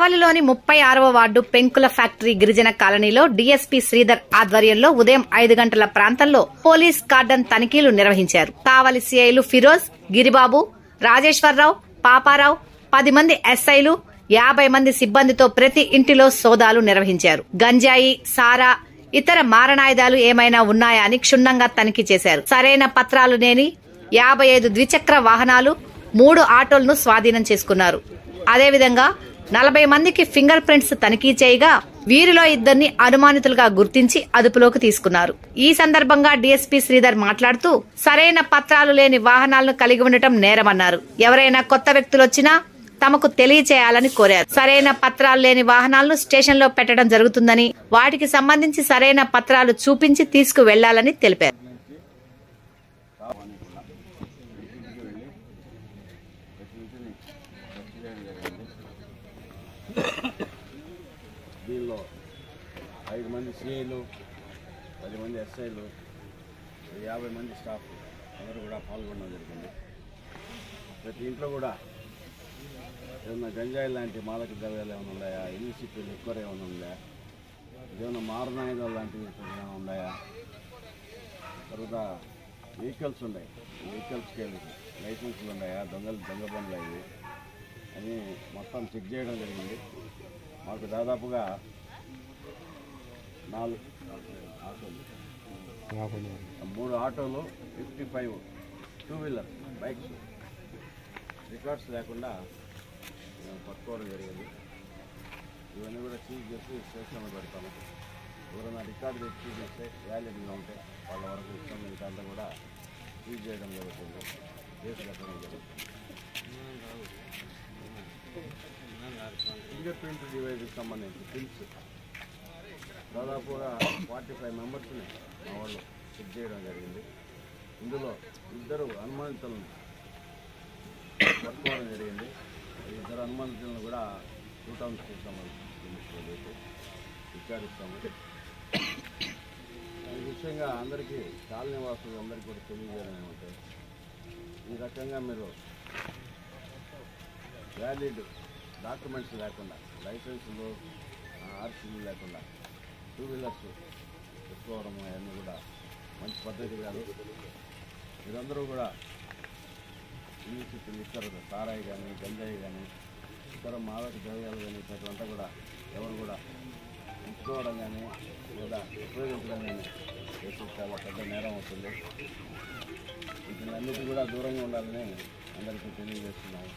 కావలిలోని 36వ ward పెంకుల factory గిరిజన కాలనీలో DSP Sridhar ఆధ్వర్యంలో ఉదయం 5 గంటల ప్రాంతంలో పోలీస్ కార్డన్ తనిఖీలు నిర్వహించారు. కావలి సీఐలు ఫిరోజ్, గిరిబాబు, రాజేశ్వరరావు, పాపారావు, 10 మంది ఎస్ఐలు, 50 మంది సిబ్బందితో ప్రతి ఇంటిలో సోదాలు నిర్వహించారు. గంజాయి, సారా, ఇతర మారణాయుధాలు ఏమైనా ఉన్నాయా అని క్షుణ్ణంగా తనిఖీ చేశారు. సరైన పత్రాలు లేని 55 ద్విచక్ర వాహనాలు, 3 ఆటోలను స్వాధీనం చేసుకున్నారు. అదేవిధంగా 40 మందికి ఫింగర్ ప్రింట్స్ తనిఖీ చేయగా వీరిలో 2 అనుమానితులుగా గుర్తించి అదుపులోకి తీసుకున్నారు. ఈ సందర్భంగా డీఎస్పీ శ్రీధర్ మాట్లాడుతూ సరైన పత్రాలు లేని వాహనాలను కలిగి ఉండటం నేరమన్నారు. ఎవరైనా కొత్త వ్యక్తులు వచ్చినా తమకు తెలియచేయాలని కోరారు. సరైన పత్రాలు లేని వాహనాలను స్టేషన్లో పెట్టడం జరుగుతుందని, వాటికి సంబంధించి సరైన పత్రాలు చూపించి తీసుకువెళ్లాలని తెలిపారు. దీనిలో 5 మంది సిఐలు, 10 మంది ఎస్ఐలు, 50 మంది స్టాఫ్ అందరూ కూడా పాల్గొనడం జరిగింది. ప్రతి ఇంట్లో కూడా ఏమన్నా గంజాయి లాంటి మాదక ద్రవ్యాలు ఏమైనా ఉన్నాయా, ఇల్లిసిటీ లిక్కర్ ఏమైనా ఉందా, ఏమైనా మారణాయుధాలు లాంటివి ఏమైనా ఉన్నాయా, తర్వాత వెహికల్స్ ఉన్నాయి, వెహికల్స్కి లైసెన్సులు ఉన్నాయా, దొంగ బండ్లు అవి అని మొత్తం చెక్ చేయడం జరిగింది. మాకు దాదాపుగా 4 ఆటోలు, 3 ఆటోలు, 55 2 వీలర్ బైక్స్ రికార్డ్స్ లేకుండా పట్టుకోవడం జరిగింది. ఇవన్నీ కూడా సీజ్ చేసి స్టేషన్లో పెడతాము. ఎవరైనా రికార్డు తెచ్చి చేస్తే వ్యాలిడ్గా ఉంటే వాళ్ళ వరకు ఇష్టం, మిగతా అంతా కూడా సీజ్ చేయడం జరుగుతుంది, కేసు కట్టడం జరుగుతుంది. ఫింగర్ ప్రింట్ డివైజ్కి సంబంధించి పిన్స్ దాదాపుగా 45 మెంబర్స్ని మా వాళ్ళు చెక్ చేయడం జరిగింది. ఇందులో 2 అనుమానితులను పట్టుకోవడం జరిగింది. 2 అనుమానితులను కూడా 2 టౌన్ స్టేషన్లో విచారిస్తాము. ఈ విషయంగా అందరికీ కాలనీ వాసులు అందరికీ కూడా తెలియజేయడం ఏమంటే, ఈ రకంగా మీరు వ్యాలిడ్ డాక్యుమెంట్స్ లేకుండా, లైసెన్సులు, ఆర్సీలు లేకుండా 2 వీలర్స్ పెట్టుకోవడం అవన్నీ కూడా మంచి పద్ధతి కాదు. మీరందరూ కూడా ఇల్లిసిటీ లిక్కర్, సారాయి కానీ, గంజాయి కానీ, ఇతర మాదక ద్రవ్యాలు కానీ ఇటువంటివంతా కూడా ఎవరు కూడా ఉంచుకోవడం కానీ లేదా ఉపయోగించడం కానీ చేసి చాలా పెద్ద నేరం అవుతుంది. వీటిని అన్నిటి కూడా దూరంగా ఉండాలని అందరికీ తెలియజేస్తున్నాము.